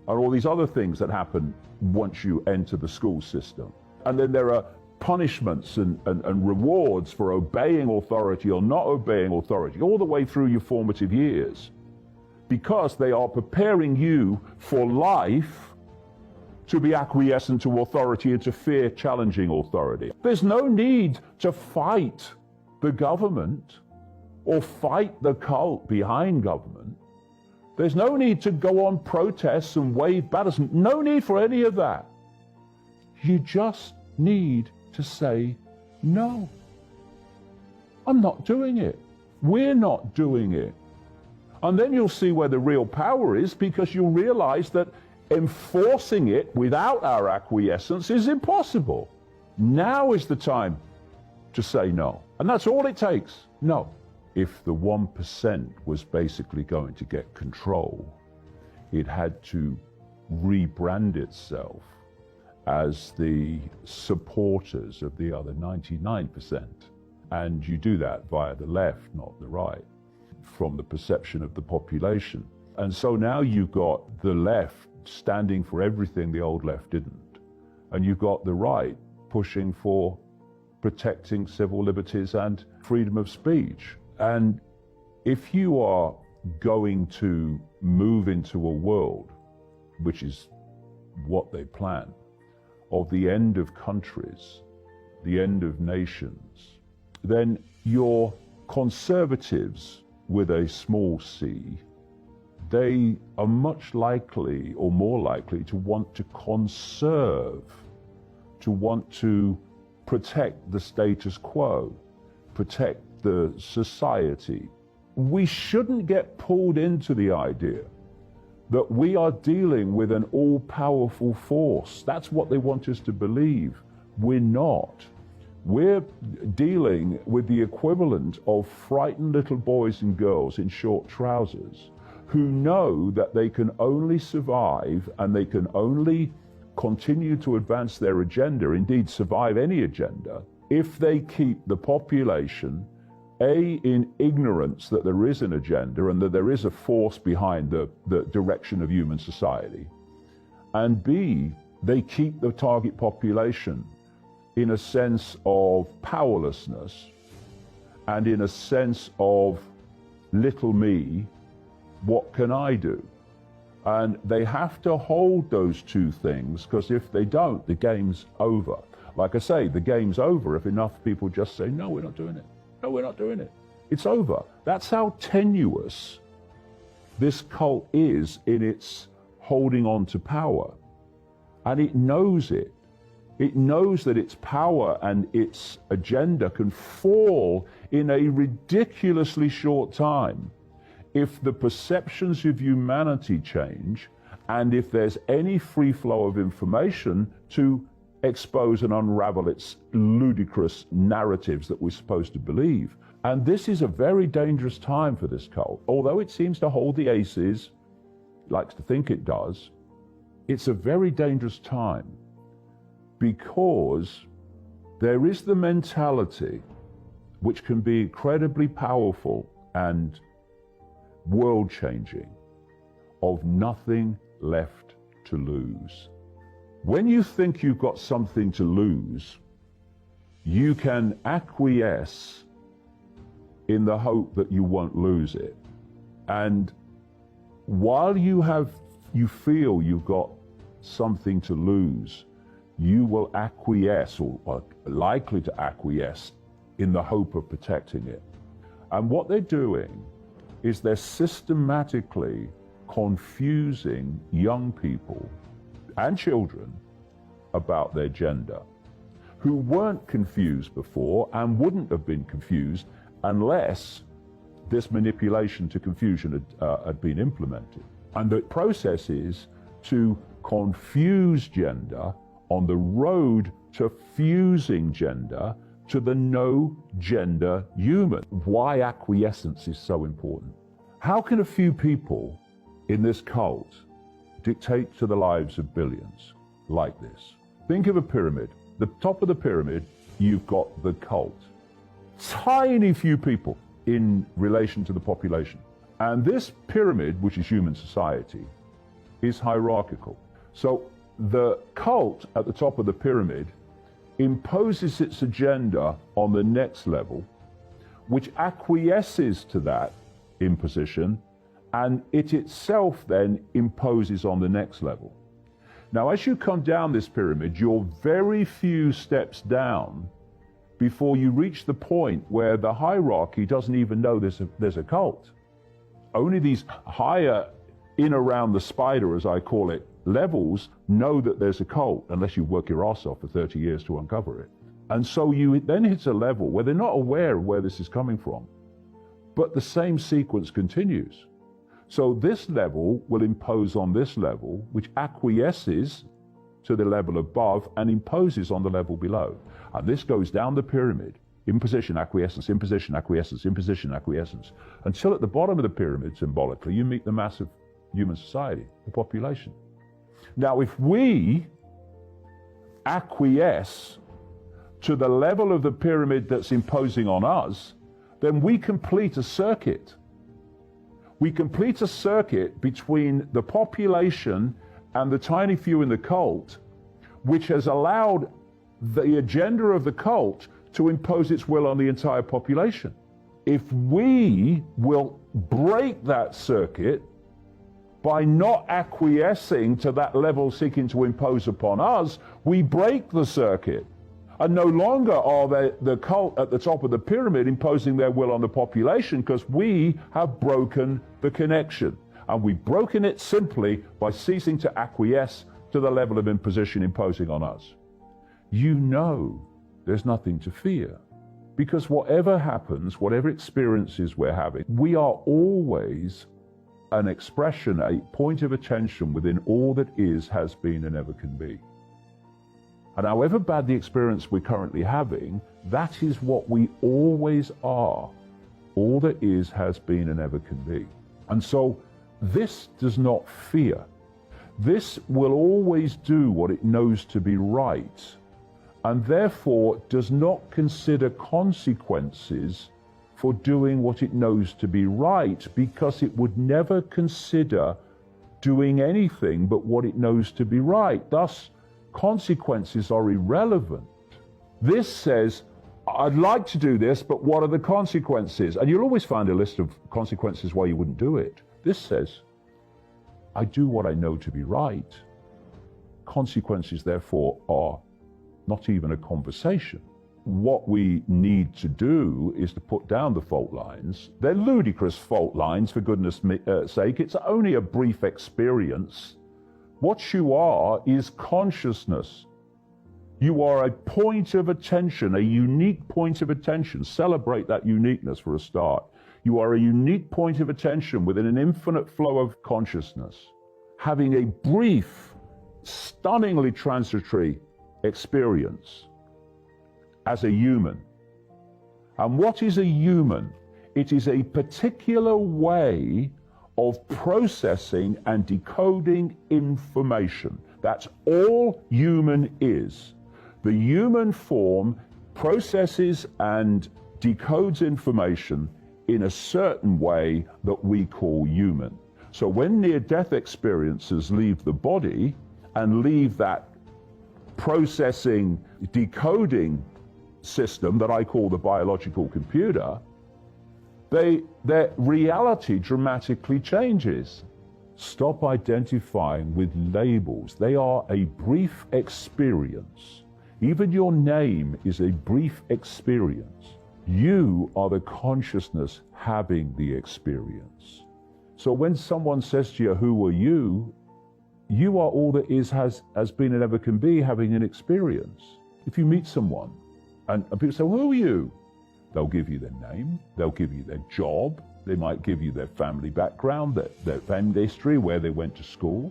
and all these other things that happen once you enter the school system. And then there are punishments and rewards for obeying authority or not obeying authority all the way through your formative years, because they are preparing you for life to be acquiescent to authority and to fear challenging authority. There's no need to fight the government or fight the cult behind government. There's no need to go on protests and wave banners. No need for any of that. You just need to say, no, I'm not doing it. We're not doing it. And then you'll see where the real power is, because you'll realize that enforcing it without our acquiescence is impossible. Now is the time to say no. And that's all it takes. No. If the 1% was basically going to get control, it had to rebrand itself as the supporters of the other 99%. And you do that via the left, not the right, from the perception of the population. And so now you've got the left standing for everything the old left didn't. And you've got the right pushing for protecting civil liberties and freedom of speech. And if you are going to move into a world, which is what they plan, of the end of countries, the end of nations, then your conservatives with a small c, they are much likely or more likely to want to conserve, to want to protect the status quo, protect the society. We shouldn't get pulled into the idea that we are dealing with an all-powerful force. That's what they want us to believe. We're not. We're dealing with the equivalent of frightened little boys and girls in short trousers who know that they can only survive and they can only continue to advance their agenda, indeed survive any agenda, if they keep the population in ignorance that there is an agenda and that there is a force behind the direction of human society, and B, they keep the target population in a sense of powerlessness and in a sense of little me, what can I do? And they have to hold those two things, because if they don't, the game's over. Like I say, the game's over if enough people just say, no, we're not doing it. No, we're not doing it. It's over. That's how tenuous this cult is in its holding on to power. And it knows it. It knows that its power and its agenda can fall in a ridiculously short time if the perceptions of humanity change and if there's any free flow of information to expose and unravel its ludicrous narratives that we're supposed to believe. And this is a very dangerous time for this cult. Although it seems to hold the aces, likes to think it does, it's a very dangerous time because there is the mentality which can be incredibly powerful and world-changing of nothing left to lose. When you think you've got something to lose, you can acquiesce in the hope that you won't lose it. And while you feel you've got something to lose, you will acquiesce or are likely to acquiesce in the hope of protecting it. And what they're doing is they're systematically confusing young people and children about their gender, who weren't confused before and wouldn't have been confused unless this manipulation to confusion had been implemented. And the process is to confuse gender on the road to fusing gender to the no gender human. Why acquiescence is so important. How can a few people in this cult dictate to the lives of billions like this? Think of a pyramid. The top of the pyramid, you've got the cult. Tiny few people in relation to the population. And this pyramid, which is human society, is hierarchical. So the cult at the top of the pyramid imposes its agenda on the next level, which acquiesces to that imposition, and it itself then imposes on the next level. Now, as you come down this pyramid, you're very few steps down before you reach the point where the hierarchy doesn't even know there's a cult. Only these higher in around the spider, as I call it, levels know that there's a cult, unless you work your ass off for 30 years to uncover it. And so you then hit a level where they're not aware of where this is coming from, but the same sequence continues. So this level will impose on this level, which acquiesces to the level above and imposes on the level below. And this goes down the pyramid, imposition, acquiescence, imposition, acquiescence, imposition, acquiescence, until at the bottom of the pyramid, symbolically, you meet the mass of human society, the population. Now, if we acquiesce to the level of the pyramid that's imposing on us, then we complete a circuit. We complete a circuit between the population and the tiny few in the cult, which has allowed the agenda of the cult to impose its will on the entire population. If we will break that circuit by not acquiescing to that level seeking to impose upon us, we break the circuit. And no longer are the cult at the top of the pyramid imposing their will on the population, because we have broken the connection. And we've broken it simply by ceasing to acquiesce to the level of imposition imposing on us. You know there's nothing to fear, because whatever happens, whatever experiences we're having, we are always an expression, a point of attention within all that is, has been, and ever can be. And however bad the experience we're currently having, that is what we always are. All that is, has been, and ever can be. And so this does not fear. This will always do what it knows to be right, and therefore does not consider consequences for doing what it knows to be right, because it would never consider doing anything but what it knows to be right. Thus, consequences are irrelevant. This says, I'd like to do this, but what are the consequences? And you'll always find a list of consequences why you wouldn't do it. This says, I do what I know to be right. Consequences, therefore, are not even a conversation. What we need to do is to put down the fault lines. They're ludicrous fault lines, for goodness sake. It's only a brief experience. What you are is consciousness. You are a point of attention, a unique point of attention. Celebrate that uniqueness for a start. You are a unique point of attention within an infinite flow of consciousness, having a brief, stunningly transitory experience as a human. And what is a human? It is a particular way of processing and decoding information. That's all human is. The human form processes and decodes information in a certain way that we call human. So when near-death experiences leave the body and leave that processing, decoding system that I call the biological computer, their reality dramatically changes. Stop identifying with labels. They are a brief experience. Even your name is a brief experience. You are the consciousness having the experience. So when someone says to you, who are you? You are all that is, has been, and ever can be, having an experience. If you meet someone, and people say, well, who are you? They'll give you their name, they'll give you their job, they might give you their family background, their family history, where they went to school.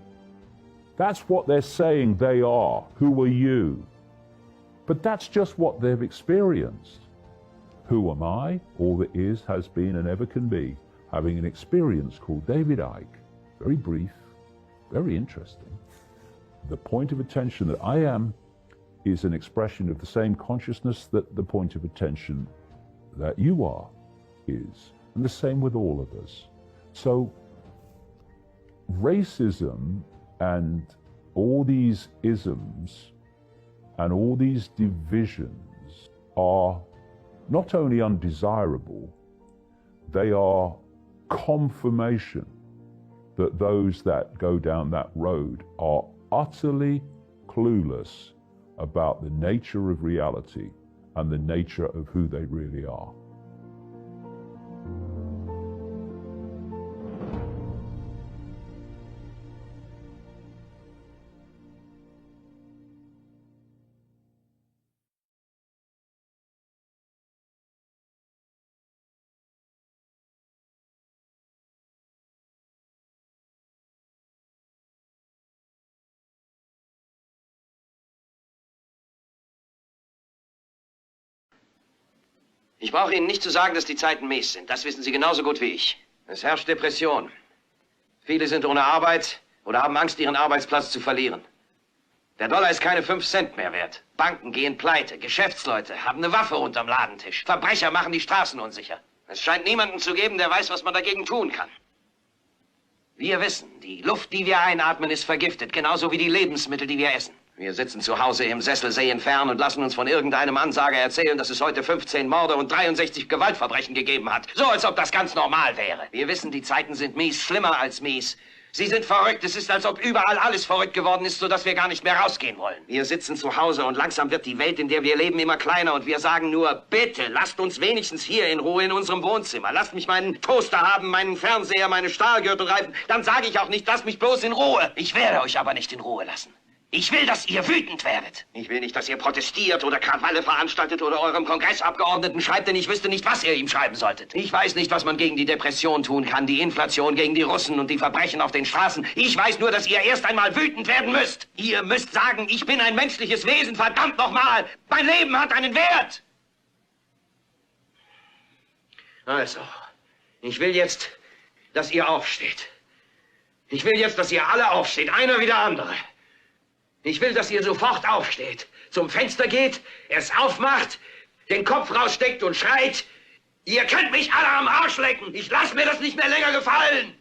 That's what they're saying they are. Who are you? But that's just what they've experienced. Who am I? All that is, has been, and ever can be, having an experience called David Icke. Very brief, very interesting. The point of attention that I am is an expression of the same consciousness that the point of attention that you are is, and the same with all of us. So racism and all these isms and all these divisions are not only undesirable, they are confirmation that those that go down that road are utterly clueless about the nature of reality and the nature of who they really are. Ich brauche Ihnen nicht zu sagen, dass die Zeiten mies sind. Das wissen Sie genauso gut wie ich. Es herrscht Depression. Viele sind ohne Arbeit oder haben Angst, ihren Arbeitsplatz zu verlieren. Der Dollar ist keine 5 Cent mehr wert. Banken gehen pleite. Geschäftsleute haben eine Waffe unterm Ladentisch. Verbrecher machen die Straßen unsicher. Es scheint niemanden zu geben, der weiß, was man dagegen tun kann. Wir wissen, die Luft, die wir einatmen, ist vergiftet. Genauso wie die Lebensmittel, die wir essen. Wir sitzen zu Hause im Sessel, sehen fern und lassen uns von irgendeinem Ansager erzählen, dass es heute 15 Morde und 63 Gewaltverbrechen gegeben hat. So, als ob das ganz normal wäre. Wir wissen, die Zeiten sind mies, schlimmer als mies. Sie sind verrückt. Es ist, als ob überall alles verrückt geworden ist, sodass wir gar nicht mehr rausgehen wollen. Wir sitzen zu Hause und langsam wird die Welt, in der wir leben, immer kleiner. Und wir sagen nur, bitte, lasst uns wenigstens hier in Ruhe in unserem Wohnzimmer. Lasst mich meinen Toaster haben, meinen Fernseher, meine Stahlgürtelreifen. Dann sage ich auch nicht, lasst mich bloß in Ruhe. Ich werde euch aber nicht in Ruhe lassen. Ich will, dass ihr wütend werdet. Ich will nicht, dass ihr protestiert oder Krawalle veranstaltet oder eurem Kongressabgeordneten schreibt, denn ich wüsste nicht, was ihr ihm schreiben solltet. Ich weiß nicht, was man gegen die Depression tun kann, die Inflation, gegen die Russen und die Verbrechen auf den Straßen. Ich weiß nur, dass ihr erst einmal wütend werden müsst. Ihr müsst sagen, ich bin ein menschliches Wesen, verdammt nochmal. Mein Leben hat einen Wert. Also, ich will jetzt, dass ihr aufsteht. Ich will jetzt, dass ihr alle aufsteht, einer wie der andere. Ich will, dass ihr sofort aufsteht, zum Fenster geht, es aufmacht, den Kopf raussteckt und schreit, Ihr könnt mich alle am Arsch lecken. Ich lasse mir das nicht mehr länger gefallen.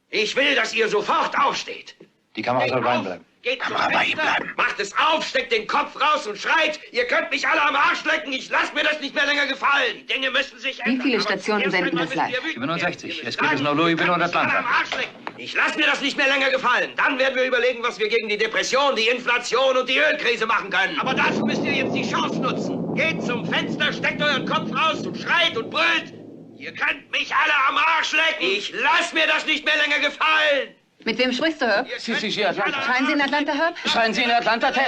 Ich will, dass ihr sofort aufsteht. Die Kamera soll reinbleiben. Geht Kamera bei ihm bleiben. Macht es auf, steckt den Kopf raus und schreit, ihr könnt mich alle am Arsch lecken, ich lasse mir das nicht mehr länger gefallen. Die Dinge müssen sich ändern. Wie viele Stationen senden das live? 67. Es geht bis nach Louisville und Atlanta. Ich lasse mir das nicht mehr länger gefallen. Dann werden wir überlegen, was wir gegen die Depression, die Inflation und die Ölkrise machen können. Aber dazu müsst ihr jetzt die Chance nutzen. Geht zum Fenster, steckt euren Kopf raus und schreit und brüllt. Ihr könnt mich alle am Arsch lecken. Ich lasse mir das nicht mehr länger gefallen. Mit wem sprichst du, Herb? Sie, Atlanta. Schreien Sie in Atlanta, Herb? Schreien Sie in Atlanta, Ted?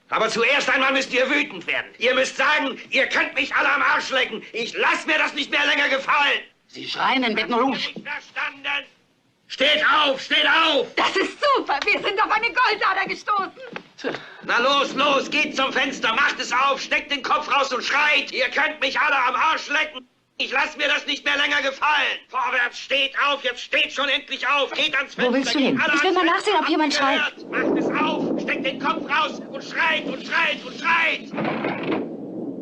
Aber zuerst einmal müsst ihr wütend werden. Ihr müsst sagen, ihr könnt mich alle am Arsch lecken. Ich lasse mir das nicht mehr länger gefallen. Sie schreien in Baton Rouge. Verstanden? Steht auf, steht auf! Das ist super. Wir sind auf eine Goldader gestoßen. Na los, los, geht zum Fenster, macht es auf, steckt den Kopf raus und schreit. Ihr könnt mich alle am Arsch lecken. Ich lasse mir das nicht mehr länger gefallen. Vorwärts, steht auf, jetzt steht schon endlich auf. Geht ans Fenster. Wo willst du hin? Ich will mal nachsehen, ob jemand schreit. Macht es auf, steckt den Kopf raus und schreit und schreit und schreit.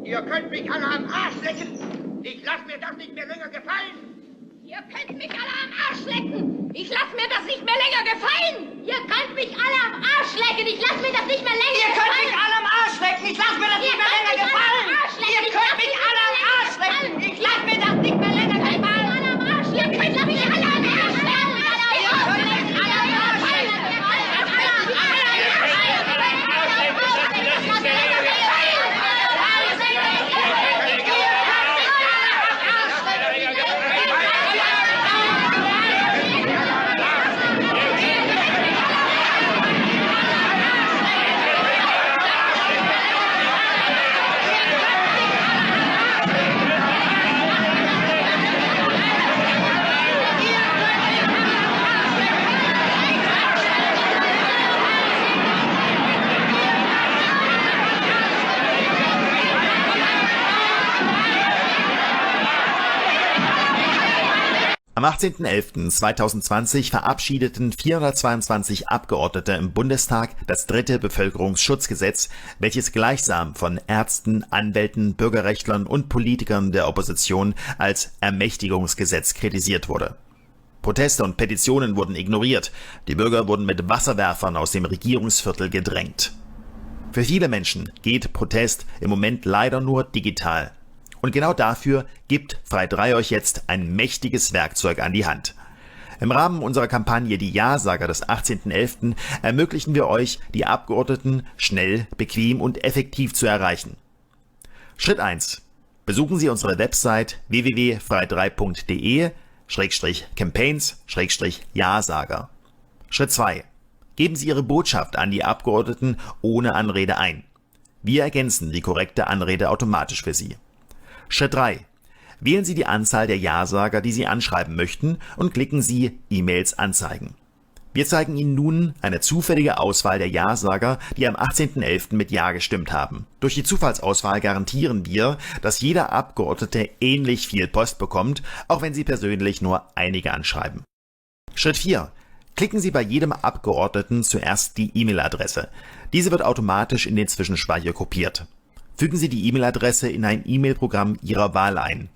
Ihr könnt mich alle am Arsch lecken. Ich lasse mir das nicht mehr länger gefallen. Ihr könnt mich alle am Arsch lecken. Ich lasse mir das nicht mehr länger gefallen. Ihr könnt mich alle am Arsch lecken. Ich lasse mir das nicht mehr länger gefallen. Ihr könnt mich alle am Arsch lecken. Ich lasse mir das nicht mehr länger gefallen. Ihr könnt mich alle am Arsch lecken. Ich lasse mir das nicht mehr länger gefallen. Ihr könnt mich alle am Arsch lecken. Am 18.11.2020 verabschiedeten 422 Abgeordnete im Bundestag das dritte Bevölkerungsschutzgesetz, welches gleichsam von Ärzten, Anwälten, Bürgerrechtlern und Politikern der Opposition als Ermächtigungsgesetz kritisiert wurde. Proteste und Petitionen wurden ignoriert, die Bürger wurden mit Wasserwerfern aus dem Regierungsviertel gedrängt. Für viele Menschen geht Protest im Moment leider nur digital. Und genau dafür gibt Frei 3 euch jetzt ein mächtiges Werkzeug an die Hand. Im Rahmen unserer Kampagne Die Ja-Sager des 18.11. ermöglichen wir euch, die Abgeordneten schnell, bequem und effektiv zu erreichen. Schritt 1. Besuchen Sie unsere Website www.frei3.de/campaigns/Ja-Sager. Schritt 2. Geben Sie Ihre Botschaft an die Abgeordneten ohne Anrede ein. Wir ergänzen die korrekte Anrede automatisch für Sie. Schritt 3. Wählen Sie die Anzahl der Ja-Sager, die Sie anschreiben möchten, und klicken Sie E-Mails anzeigen. Wir zeigen Ihnen nun eine zufällige Auswahl der Ja-Sager, die am 18.11. mit Ja gestimmt haben. Durch die Zufallsauswahl garantieren wir, dass jeder Abgeordnete ähnlich viel Post bekommt, auch wenn Sie persönlich nur einige anschreiben. Schritt 4. Klicken Sie bei jedem Abgeordneten zuerst die E-Mail-Adresse. Diese wird automatisch in den Zwischenspeicher kopiert. Fügen Sie die E-Mail-Adresse in ein E-Mail-Programm Ihrer Wahl ein.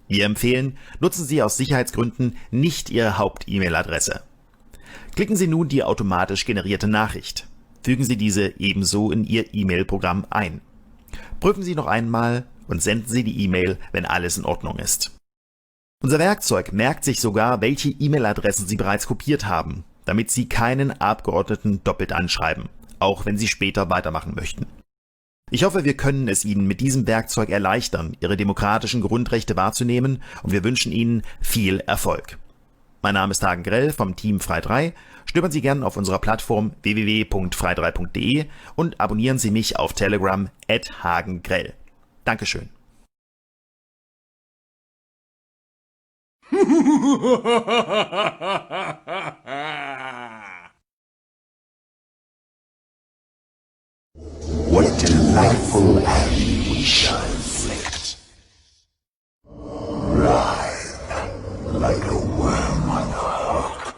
Wir empfehlen, nutzen Sie aus Sicherheitsgründen nicht Ihre Haupt-E-Mail-Adresse. Klicken Sie nun die automatisch generierte Nachricht. Fügen Sie diese ebenso in Ihr E-Mail-Programm ein. Prüfen Sie noch einmal und senden Sie die E-Mail, wenn alles in Ordnung ist. Unser Werkzeug merkt sich sogar, welche E-Mail-Adressen Sie bereits kopiert haben, damit Sie keinen Abgeordneten doppelt anschreiben, auch wenn Sie später weitermachen möchten. Ich hoffe, wir können es Ihnen mit diesem Werkzeug erleichtern, Ihre demokratischen Grundrechte wahrzunehmen, und wir wünschen Ihnen viel Erfolg. Mein Name ist Hagen Grell vom Team Frei 3. Stöbern Sie gern auf unserer Plattform www.frei3.de und abonnieren Sie mich auf Telegram @hagengrell. Dankeschön. What delightful agony we shall inflict. Writhe like a worm on the hook.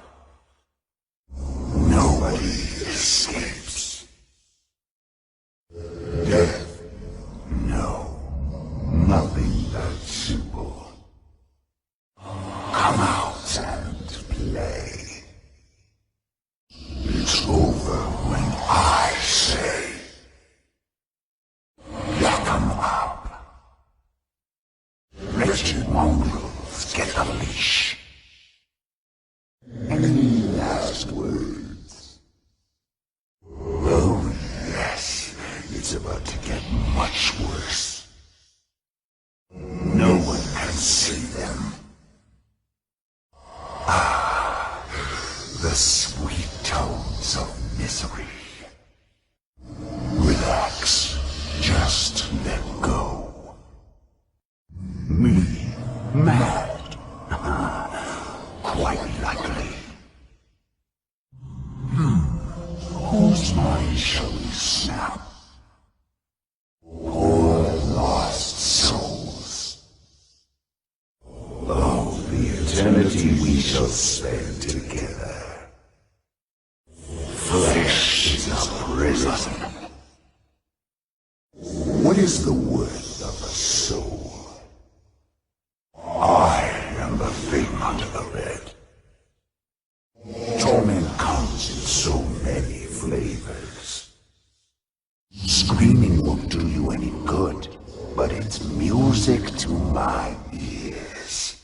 Nobody escapes. Death? No. Nothing that simple. Whose mind shall we snap? Poor lost souls. Of the eternity we shall spend together. Flesh is a prison. What is the worth of a soul? I am the figment of it. Torment comes in so many flavors. Screaming won't do you any good, but it's music to my ears.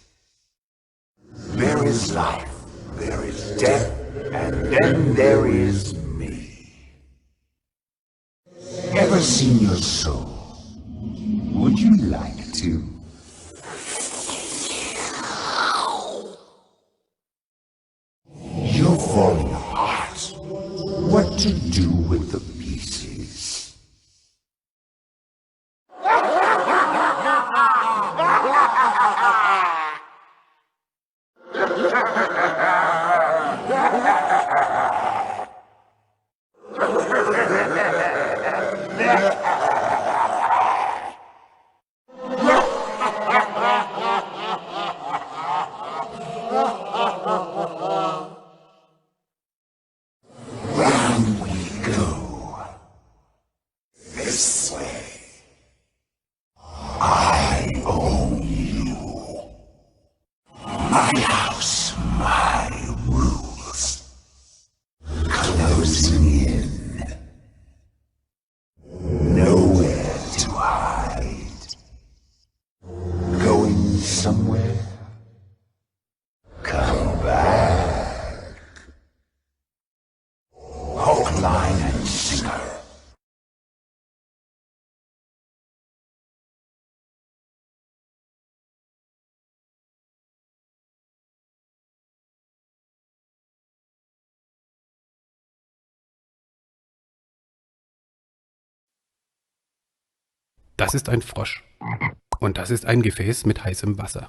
There is life, there is death, and then there is me. Ever seen your soul? Would you like to? You're falling apart. What to do with the pieces? Round we go. This way. I own you. My house, my rules. Closing in. Nowhere to hide. Going somewhere? Come back. Hook, line, and sinker. Das ist ein Frosch. Und das ist ein Gefäß mit heißem Wasser.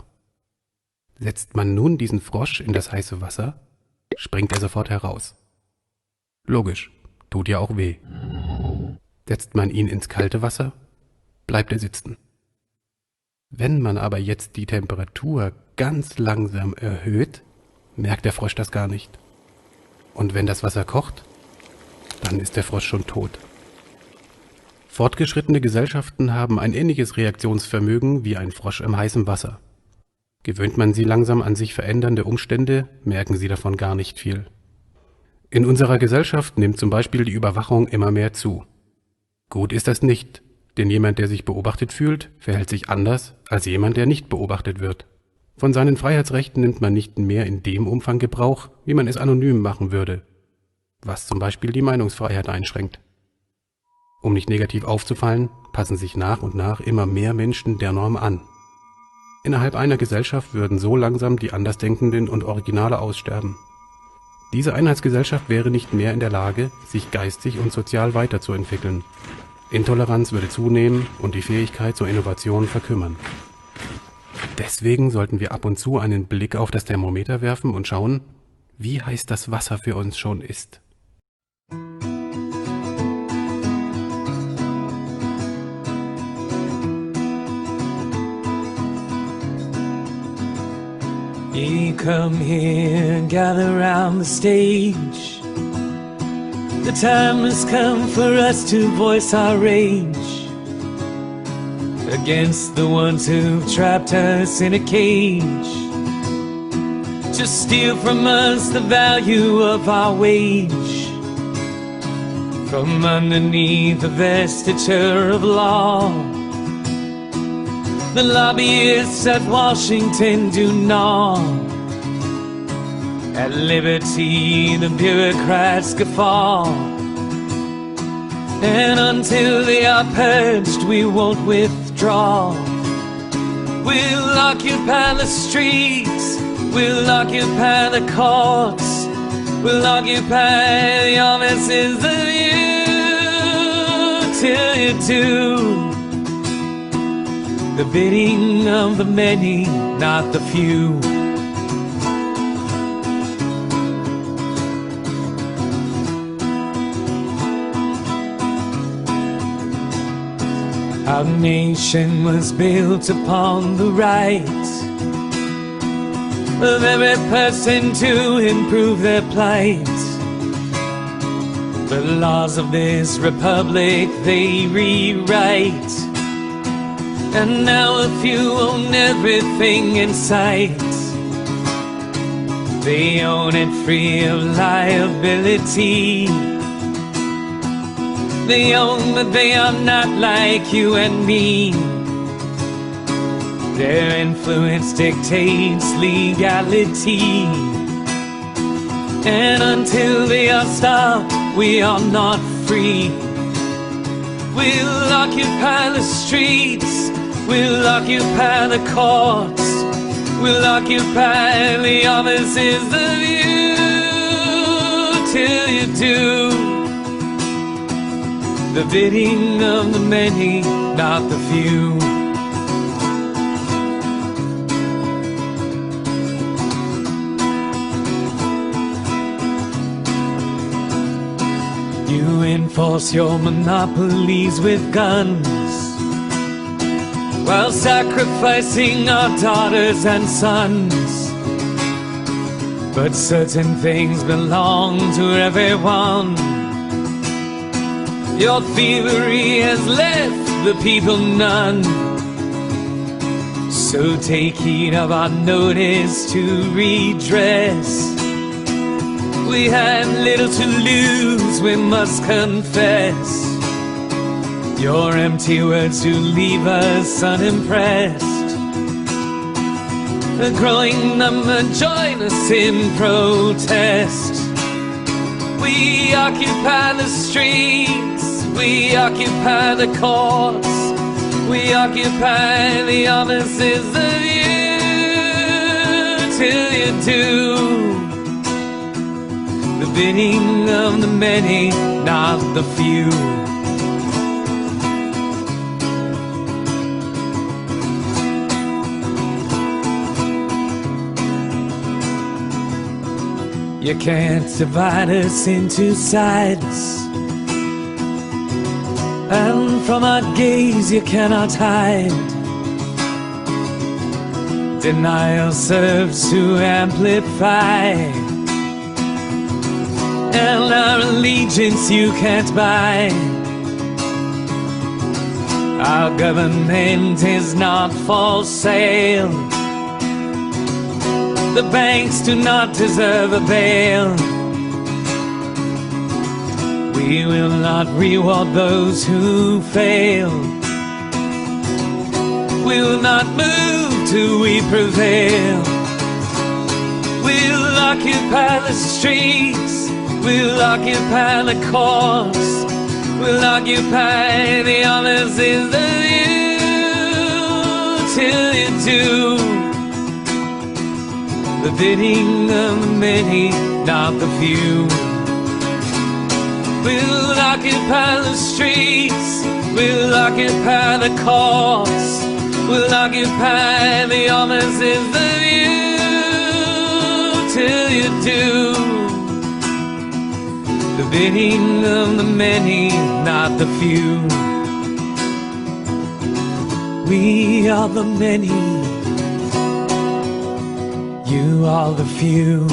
Setzt man nun diesen Frosch in das heiße Wasser, springt er sofort heraus. Logisch, tut ja auch weh. Setzt man ihn ins kalte Wasser, bleibt er sitzen. Wenn man aber jetzt die Temperatur ganz langsam erhöht, merkt der Frosch das gar nicht. Und wenn das Wasser kocht, dann ist der Frosch schon tot. Fortgeschrittene Gesellschaften haben ein ähnliches Reaktionsvermögen wie ein Frosch im heißen Wasser. Gewöhnt man sie langsam an sich verändernde Umstände, merken sie davon gar nicht viel. In unserer Gesellschaft nimmt zum Beispiel die Überwachung immer mehr zu. Gut ist das nicht, denn jemand, der sich beobachtet fühlt, verhält sich anders als jemand, der nicht beobachtet wird. Von seinen Freiheitsrechten nimmt man nicht mehr in dem Umfang Gebrauch, wie man es anonym machen würde, was zum Beispiel die Meinungsfreiheit einschränkt. Um nicht negativ aufzufallen, passen sich nach und nach immer mehr Menschen der Norm an. Innerhalb einer Gesellschaft würden so langsam die Andersdenkenden und Originale aussterben. Diese Einheitsgesellschaft wäre nicht mehr in der Lage, sich geistig und sozial weiterzuentwickeln. Intoleranz würde zunehmen und die Fähigkeit zur Innovation verkümmern. Deswegen sollten wir ab und zu einen Blick auf das Thermometer werfen und schauen, wie heiß das Wasser für uns schon ist. You come here and gather round the stage. The time has come for us to voice our rage against the ones who've trapped us in a cage, to steal from us the value of our wage, from underneath the vesture of law. The lobbyists at Washington do gnaw at liberty, the bureaucrats guffaw. And until they are purged, we won't withdraw. We'll occupy the streets, we'll occupy the courts, we'll occupy the offices of you, till you do the bidding of the many, not the few. Our nation was built upon the right of every person to improve their plight. The laws of this republic they rewrite, and now a few own everything in sight. They own it free of liability. They own that they are not like you and me. Their influence dictates legality, and until they are stopped, we are not free. We'll occupy the streets, we'll occupy the courts, we'll occupy the offices of you, till you do the bidding of the many, not the few. You enforce your monopolies with guns, while sacrificing our daughters and sons. But certain things belong to everyone. Your thievery has left the people none. So take heed of our notice to redress. We have little to lose, we must confess. Your empty words do leave us unimpressed. A growing number join us in protest. We occupy the streets, we occupy the courts, we occupy the offices of you, till you do the bidding of the many, not the few. You can't divide us into sides, and from our gaze you cannot hide. Denial serves to amplify, and our allegiance you can't buy. Our government is not for sale. The banks do not deserve a bail. We will not reward those who fail. We will not move till we prevail. We'll occupy the streets, we'll occupy the courts, we'll occupy the offices of you, till you do the bidding of the many, not the few. We'll occupy the streets, we'll occupy the courts, we'll occupy the offices of you, till you do the bidding of the many, not the few. We are the many, you are the few.